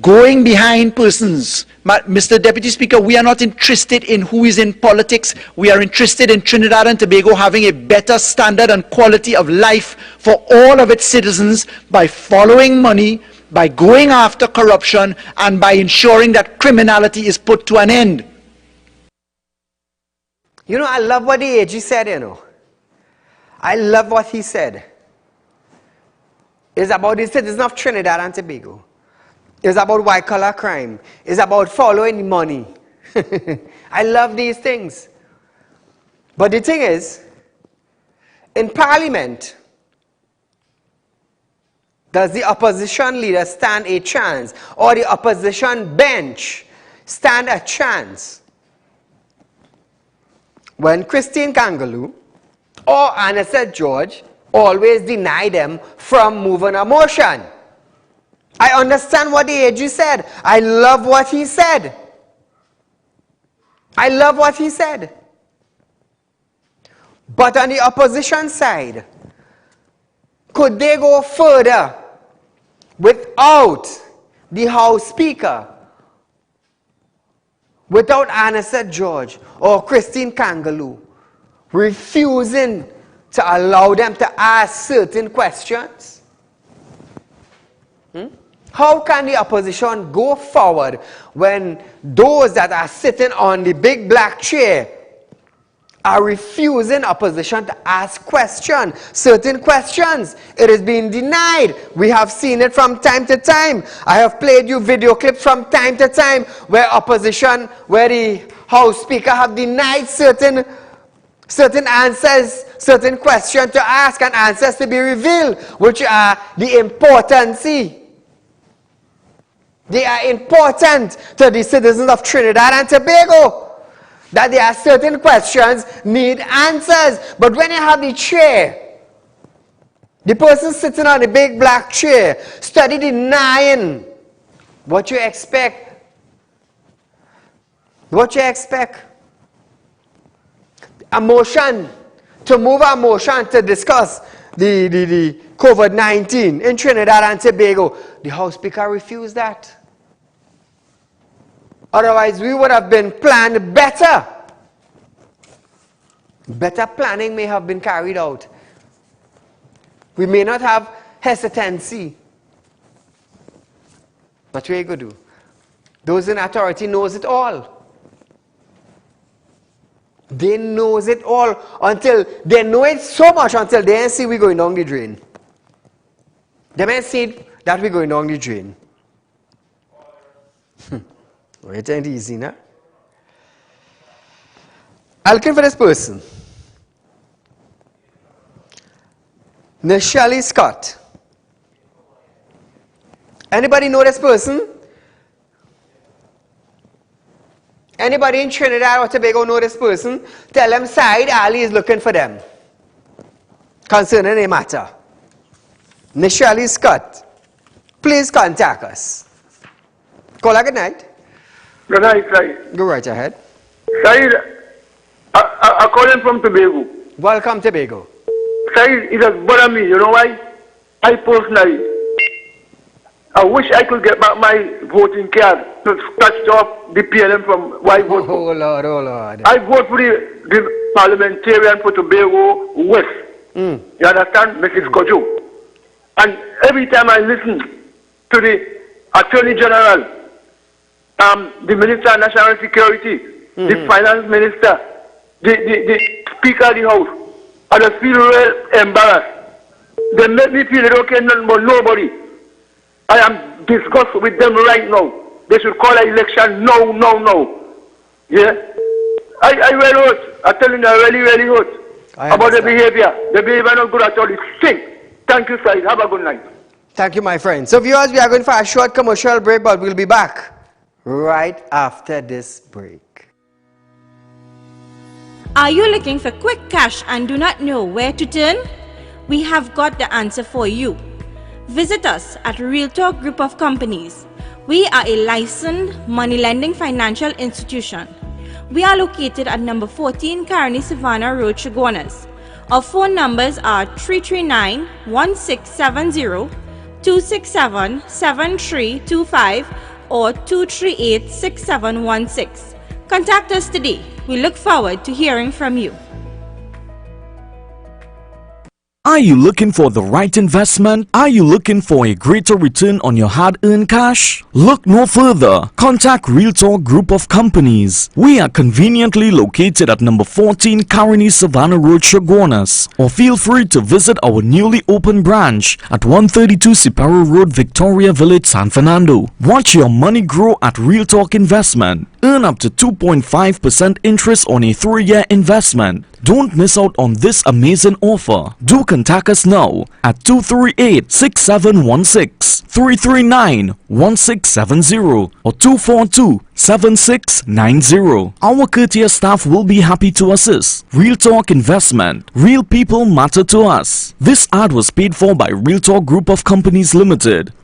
[SPEAKER 12] going behind persons. Mr. Deputy Speaker, we are not interested in who is in politics. We are interested in Trinidad and Tobago having a better standard and quality of life for all of its citizens by following money, by going after corruption and by ensuring that criminality is put to an end.
[SPEAKER 1] You know, I love what the AG said, you know. I love what he said. It's about the citizens of Trinidad and Tobago. It's about white-collar crime. It's about following money. I love these things. But the thing is, in Parliament, does the opposition leader stand a chance? Or the opposition bench stand a chance? When Christine Kangaloo or Anna George always deny them from moving a motion. I understand what the AG said. I love what he said. I love what he said. But on the opposition side, could they go further without the House Speaker, without Anna George or Christine Kangaloo refusing to allow them to ask certain questions? How can the opposition go forward when those that are sitting on the big black chair are refusing opposition to ask questions, certain questions? It is being denied. We have seen it from time to time. I have played you video clips from time to time where opposition, where the House Speaker have denied certain answers, certain questions to ask and answers to be revealed, which are the importance. They are important to the citizens of Trinidad and Tobago. That there are certain questions need answers. But when you have the chair, the person sitting on the big black chair, study denying, what you expect? What you expect? A motion, to move a motion to discuss the COVID-19 in Trinidad and Tobago. The House Speaker refused that. Otherwise, we would have been planned better. Better planning may have been carried out. We may not have hesitancy. But what are you going to do? Those in authority knows it all. They knows it all until they know it so much until they see we going down the drain. They may see that we're going down the drain. It ain't easy, no? I'm looking for this person. Nichelle Scott. Anybody know this person? Anybody in Trinidad or Tobago know this person? Tell them Saieed Ali is looking for them concerning a matter. Nichelle Scott, please contact us. Call her good night.
[SPEAKER 8] Good night, Saieed.
[SPEAKER 1] Go right ahead.
[SPEAKER 8] Saieed, I call him from Tobago.
[SPEAKER 1] Welcome, Tobago.
[SPEAKER 8] Saieed, it has bothered me. You know why? I personally, I wish I could get back my voting card to scratch off the PLM from why vote.
[SPEAKER 1] Oh Lord, oh Lord.
[SPEAKER 8] I vote for the parliamentarian for Tobago West. You understand? Mrs. Kojo. And every time I listen to the Attorney General, the Minister of National Security, the Finance Minister, the Speaker of the House, I just feel real embarrassed. They make me feel okay, nothing but nobody. I am disgusted with them right now. They should call an election. No. Yeah? I really hurt. I tell you, I really hurt about the behavior. The behavior not good at all. It's sick. Thank you, Saieed. Have a good night.
[SPEAKER 1] Thank you, my friend. So viewers, we are going for a short commercial break, but we'll be back right after this break.
[SPEAKER 6] Are you looking for quick cash and do not know where to turn? We have got the answer for you. Visit us at Real Talk Group of Companies. We are a licensed money lending financial institution. We are located at number 14 Caroni Savannah Road, Chaguanas. Our phone numbers are 339-1670, 267-7325 or 238-6716. Contact us today. We look forward to hearing from you.
[SPEAKER 7] Are you looking for the right investment? Are you looking for a greater return on your hard-earned cash? Look no further. Contact Real Talk Group of Companies. We are conveniently located at number 14 Caroni Savannah Road, Chaguanas. Or feel free to visit our newly opened branch at 132 Siparo Road, Victoria Village, San Fernando. Watch your money grow at Real Talk Investment. Earn up to 2.5% interest on a 3-year investment. Don't miss out on this amazing offer. Do contact us now at 238-6716, 339-1670 or 242-7690. Our courteous staff will be happy to assist. Real Talk Investment. Real people matter to us. This ad was paid for by Real Talk Group of Companies Limited.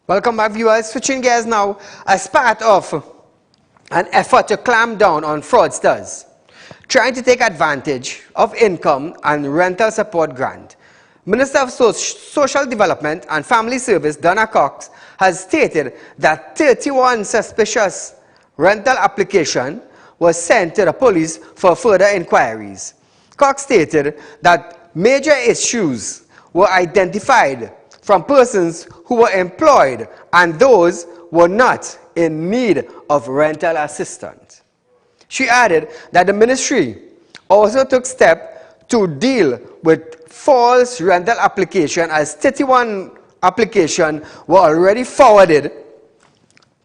[SPEAKER 1] Welcome back, viewers. Switching gears now, as part of an effort to clamp down on fraudsters trying to take advantage of income and rental support grant, Minister of Social Development and Family Service Donna Cox has stated that 31 suspicious rental applications was sent to the police for further inquiries. Cox stated that major issues were identified from persons who were employed and those were not in need of rental assistance. She added that the ministry also took steps to deal with false rental application, as 31 applications were already forwarded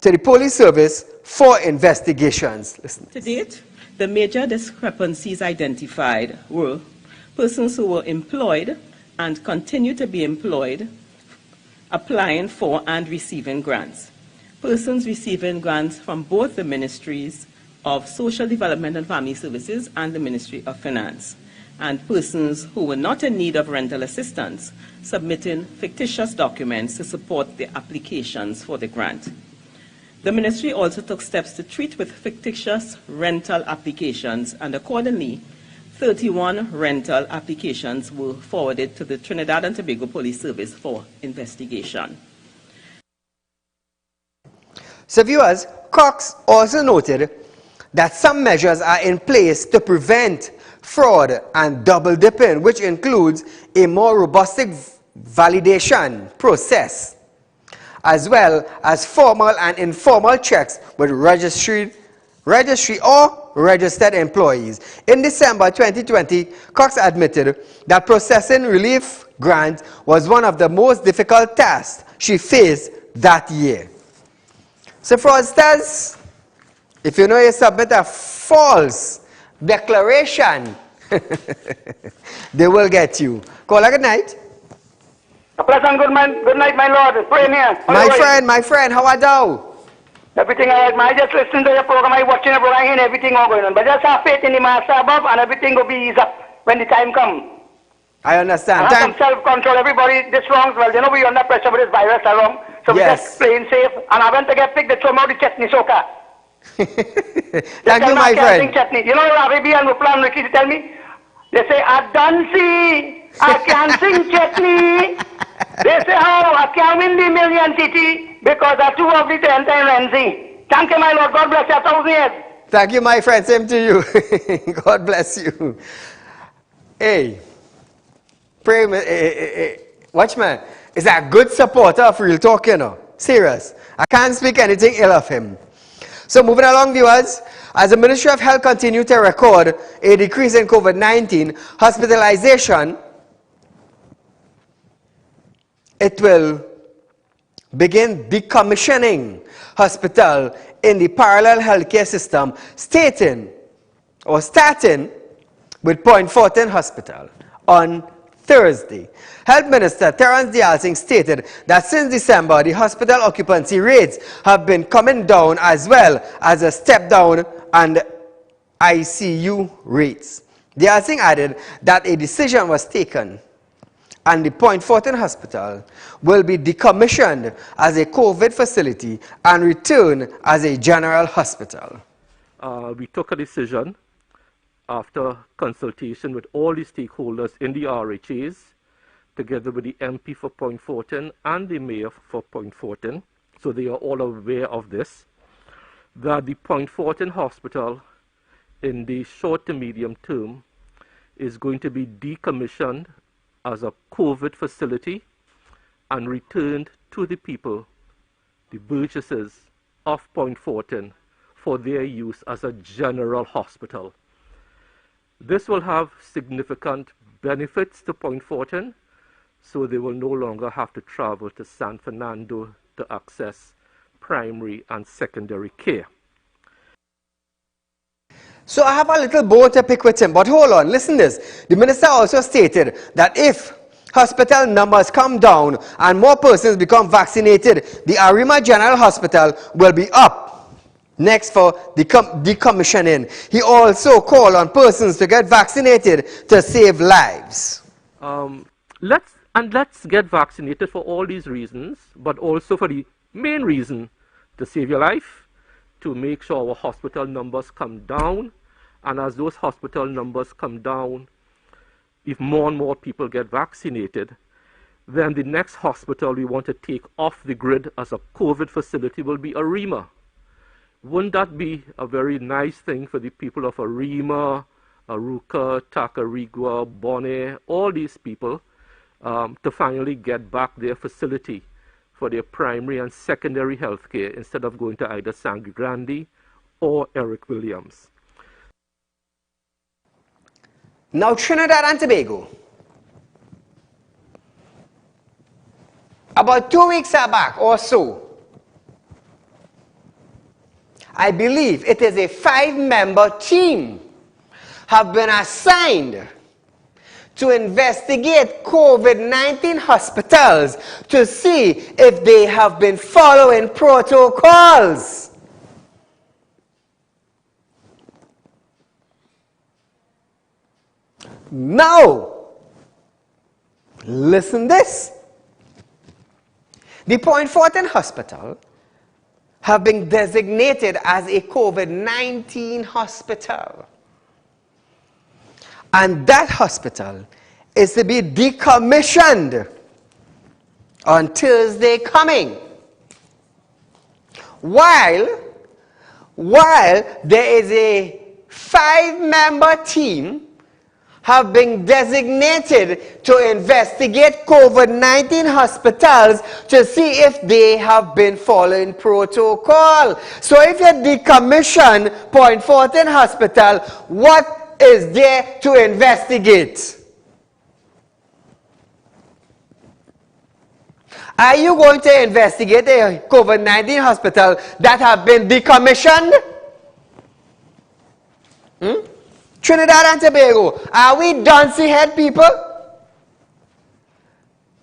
[SPEAKER 1] to the police service for investigations. Listen.
[SPEAKER 13] To date, the major discrepancies identified were persons who were employed and continue to be employed, applying for and receiving grants. Persons receiving grants from both the Ministries of Social Development and Family Services and the Ministry of Finance, and persons who were not in need of rental assistance submitting fictitious documents to support their applications for the grant. The Ministry also took steps to treat with fictitious rental applications, and accordingly, 31 rental applications were forwarded to the Trinidad and Tobago Police Service for investigation.
[SPEAKER 1] So viewers, Cox also noted that some measures are in place to prevent fraud and double dipping, which includes a more robust validation process, as well as formal and informal checks with registry or registered employees. In December 2020, Cox admitted that processing relief grants was one of the most difficult tasks she faced that year. So fraudsters, if you know you submit a false declaration, they will get you. Caller, good night.
[SPEAKER 14] A pleasant good night, my lord. Pray here.
[SPEAKER 1] My friend, how are thou?
[SPEAKER 14] Everything all right. I just listen to your program, I watching the program and everything all going on. But just have faith in the master above and everything will be eased up when the time comes.
[SPEAKER 1] I understand.
[SPEAKER 14] And have some self-control. Everybody, this wrong, well, you know we under pressure with this virus along. So we just playing safe. And I went to get picked to throw out the chutney soca.
[SPEAKER 1] Thank you, my friend.
[SPEAKER 14] Chutney. You know Arabian who plan Ricky to tell me? They say, I done see, I can sing chutney. They say, how I can win the million city because I 2 of the 10 time Renzi. Thank you, my Lord. God bless you. 1,000 years.
[SPEAKER 1] Thank you, my friend. Same to you. God bless you. Hey, pray, watchman is a good supporter of Real Talk, you know. Serious. I can't speak anything ill of him. So moving along, viewers, as the Ministry of Health continues to record a decrease in COVID-19 hospitalization, it will begin decommissioning hospital in the parallel healthcare system, starting with Point Fortin Hospital on Thursday. Health Minister Terence Dialsing stated that since December, the hospital occupancy rates have been coming down, as well as a step down and ICU rates. Dialsing added that a decision was taken and the Point Fortin Hospital will be decommissioned as a COVID facility and return as a general hospital.
[SPEAKER 15] We took a decision after consultation with all the stakeholders in the RHAs, together with the MP for Point Fortin and the Mayor for Point Fortin, so they are all aware of this, that the Point Fortin Hospital in the short to medium term is going to be decommissioned as a COVID facility and returned to the people, the burgesses of Point Fortin, for their use as a general hospital. This will have significant benefits to Point Fortin, so they will no longer have to travel to San Fernando to access primary and secondary care.
[SPEAKER 1] So I have a little bone to pick with him, but hold on, listen this. The minister also stated that if hospital numbers come down and more persons become vaccinated, the Arima General Hospital will be up next for decommissioning. He also called on persons to get vaccinated to save lives.
[SPEAKER 15] Let's get vaccinated for all these reasons, but also for the main reason, to save your life, to make sure our hospital numbers come down. And as those hospital numbers come down, if more and more people get vaccinated, then the next hospital we want to take off the grid as a COVID facility will be Arima. Wouldn't that be a very nice thing for the people of Arima, Aruca, Tacarigua, Bonnet, all these people, to finally get back their facility for their primary and secondary health care instead of going to either Sangre Grande or Eric Williams.
[SPEAKER 1] Now Trinidad and Tobago. About 2 weeks back or so, I believe it is a 5-member team have been assigned to investigate COVID-19 hospitals to see if they have been following protocols. Now, listen this. The Point Fortin Hospital have been designated as a COVID-19 hospital. And that hospital is to be decommissioned on Thursday coming. While there is a 5-member team have been designated to investigate COVID-19 hospitals to see if they have been following protocol. So if you decommission Point Fortin Hospital, what is there to investigate? Are you going to investigate a COVID-19 hospital that have been decommissioned? Trinidad and Tobago, are we duncy head people?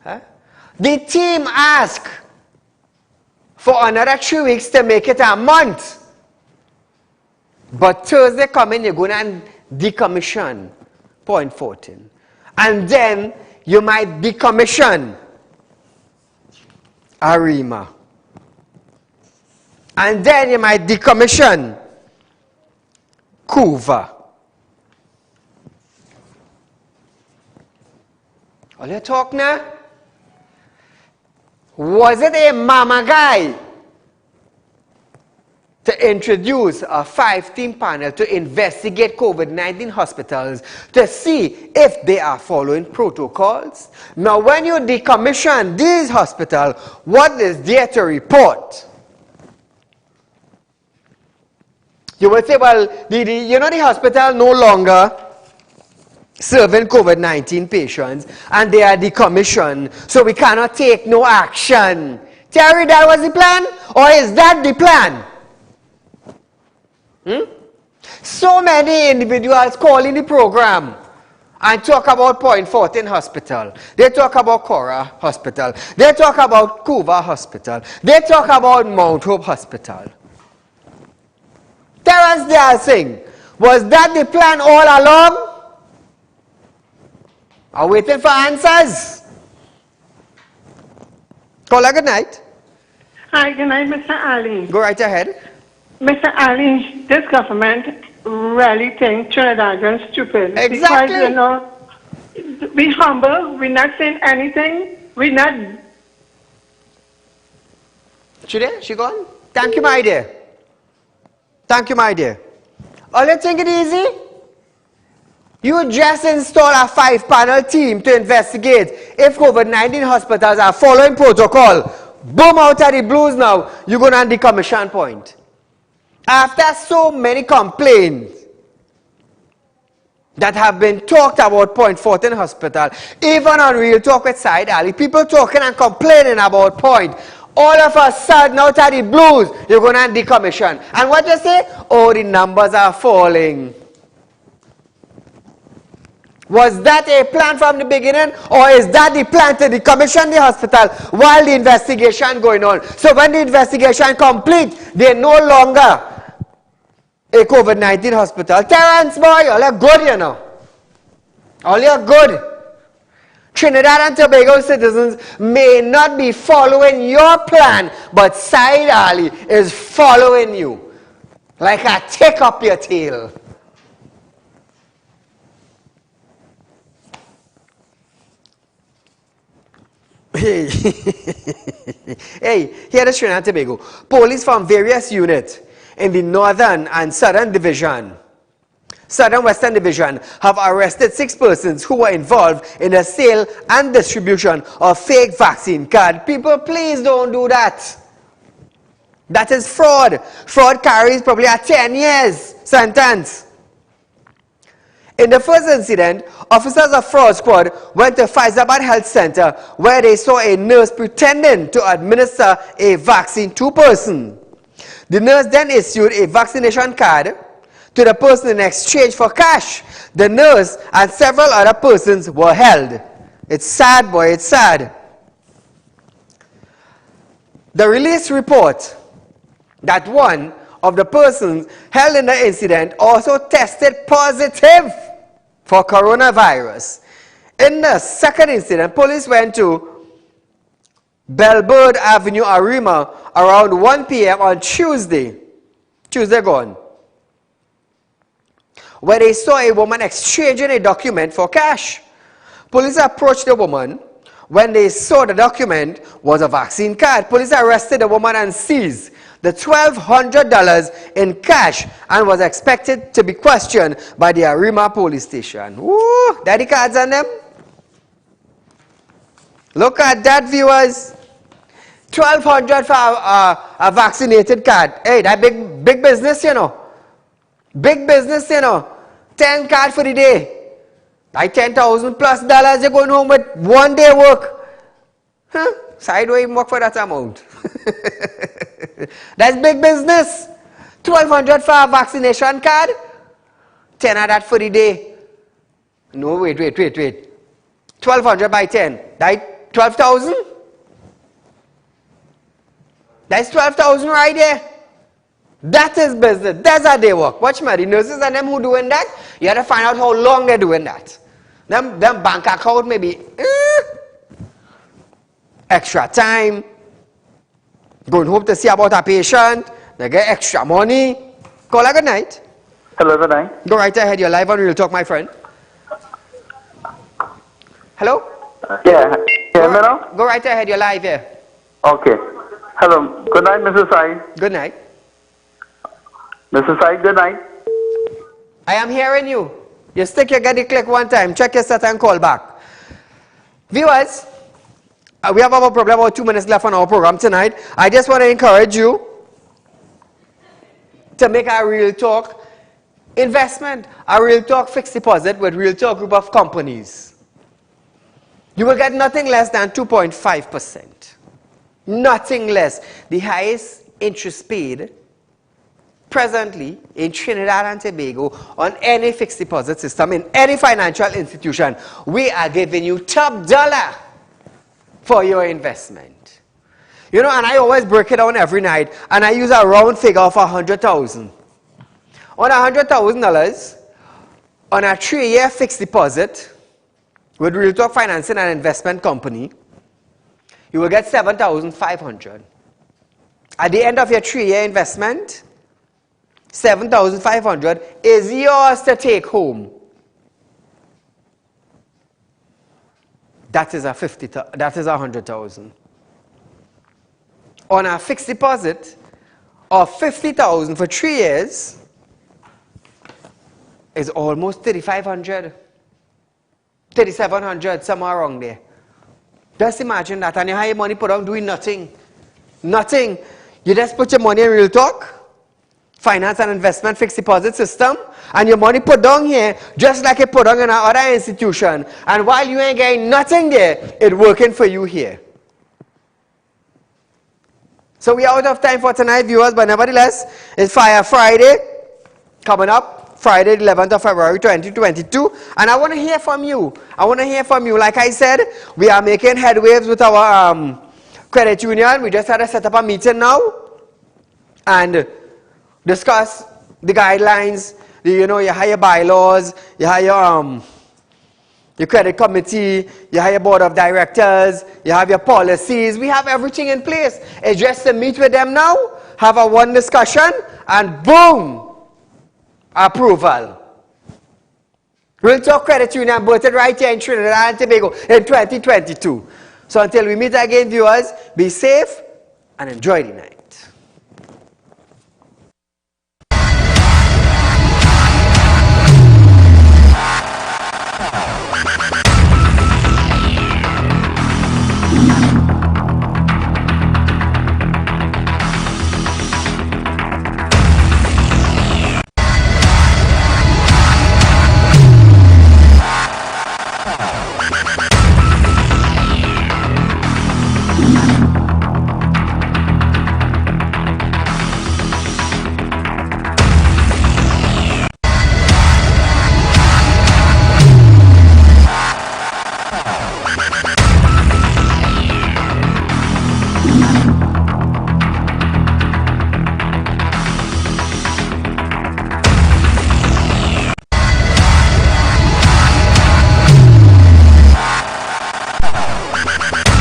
[SPEAKER 1] Huh? The team asked for another 3 weeks to make it a month. But Thursday coming, you're going to decommission Point Fortin. And then you might decommission Arima. And then you might decommission Couva. All you talk now? Was it a mama guy to introduce a 5-team panel to investigate COVID-19 hospitals to see if they are following protocols? Now, when you decommission these hospitals, what is there to report? You will say, well, the hospital no longer serving COVID-19 patients and they are decommissioned, so we cannot take no action. Terry, that was the plan? Or is that the plan? So many individuals call in the program and talk about Point Fortin Hospital. They talk about Cora Hospital. They talk about Couva Hospital. They talk about Mount Hope Hospital. Terrence Dalsing, was that the plan all along? Are waiting for answers? Caller, good night.
[SPEAKER 16] Hi, good night, Mr. Ali.
[SPEAKER 1] Go right ahead.
[SPEAKER 16] Mr. Ali, this government really thinks Trinidadians stupid.
[SPEAKER 1] Exactly.
[SPEAKER 16] Because, we humble, we're not saying anything, we're not...
[SPEAKER 1] She gone? Thank you, my dear. Thank you, my dear. All you think it easy? You just install a 5-panel team to investigate if COVID-19 hospitals are following protocol. Boom, out of the blues now, you're going to decommission point. After so many complaints that have been talked about Point Fortin Hospital, even on Real Talk with Saieed Ali, people talking and complaining about Point. All of a sudden, out of the blues, you're going to decommission. And what you say? Oh, the numbers are falling. Was that a plan from the beginning, or is that the plan to decommission the hospital while the investigation going on? So when the investigation complete, they're no longer a COVID-19 hospital. Terrence, boy, all are good, you know. All are good. Trinidad and Tobago citizens may not be following your plan, but Saieed Ali is following you like a tick up your tail. Hey, here is Trinidad and Tobago. Police from various units in the Northern and Southern Division, Southern Western Division, have arrested 6 persons who were involved in the sale and distribution of fake vaccine cards. People, please don't do that. That is fraud. Fraud carries probably a 10 years sentence. In the first incident, officers of fraud squad went to Faizabad Health Center where they saw a nurse pretending to administer a vaccine to a person. The nurse then issued a vaccination card to the person in exchange for cash. The nurse and several other persons were held. It's sad, boy, it's sad. The release report that one of the persons held in the incident also tested positive for coronavirus. In the second incident, police went to Bellbird Avenue, Arima, around 1 p.m. on Tuesday gone, where they saw a woman exchanging a document for cash. Police approached the woman. When they saw the document was a vaccine card, police arrested the woman and seized the $1,200 in cash and was expected to be questioned by the Arima police station. Woo! Daddy cards on them. Look at that, viewers. $1,200 for a vaccinated card. Hey, that big business, you know. Big business, you know. 10 cards for the day. Like $10,000 plus you're going home with 1 day work. Huh? Sideway work for that amount. That's big business. $1,200 for a vaccination card. 10 of that for the day. No, wait. 1,200 by 10. Like 12,000? That's 12,000 right there. That is business. That's how they work. Watch me, the nurses and them who doing that, you have to find out how long they're doing that. Them bank account maybe extra time. Going home to see about a patient. They get extra money. Call a good night.
[SPEAKER 17] Hello, good night.
[SPEAKER 1] Go right ahead. You're live on Real Talk, my friend. Hello?
[SPEAKER 17] Yeah. Hear me now?
[SPEAKER 1] Go right ahead. You're live here.
[SPEAKER 17] Okay. Hello. Good night, Mrs. Saieed.
[SPEAKER 1] Good night.
[SPEAKER 17] Mrs. Saieed, good night.
[SPEAKER 1] I am hearing you. You stick your gaddy click one time. Check your set and call back. Viewers, we have about probably about 2 minutes left on our program tonight. I just want to encourage you to make a Real Talk investment, a Real Talk fixed deposit with Real Talk group of companies. You will get nothing less than 2.5%. Nothing less. The highest interest paid presently in Trinidad and Tobago on any fixed deposit system in any financial institution. We are giving you top dollar for your investment. You know, and I always break it down every night, and I use a round figure of 100,000. On $100,000 on a 3-year fixed deposit with Real Talk Financing and Investment Company, you will get $7,500. At the end of your 3-year investment, $7,500 is yours to take home. That is $100,000. On a fixed deposit of $50,000 for 3 years, is almost 3,500, 3,700, somewhere around there. Just imagine that, and you have your money put on doing nothing. Nothing. You just put your money in Real Talk, finance and investment fixed deposit system, and your money put down here just like you put down in another institution. And while you ain't getting nothing there, it's working for you here. So we are out of time for tonight, viewers, but nevertheless, it's Fire Friday coming up, Friday, 11th of February, 2022. And I want to hear from you. I want to hear from you. Like I said, we are making headways with our credit union. We just had to set up a meeting now and discuss the guidelines. You know, you have your bylaws, you have your credit committee, you have your board of directors, you have your policies. We have everything in place. It's just to meet with them now, have a one discussion, and boom, approval. Real Talk Credit Union birthed right here in Trinidad and Tobago in 2022. So until we meet again, viewers, be safe and enjoy the night.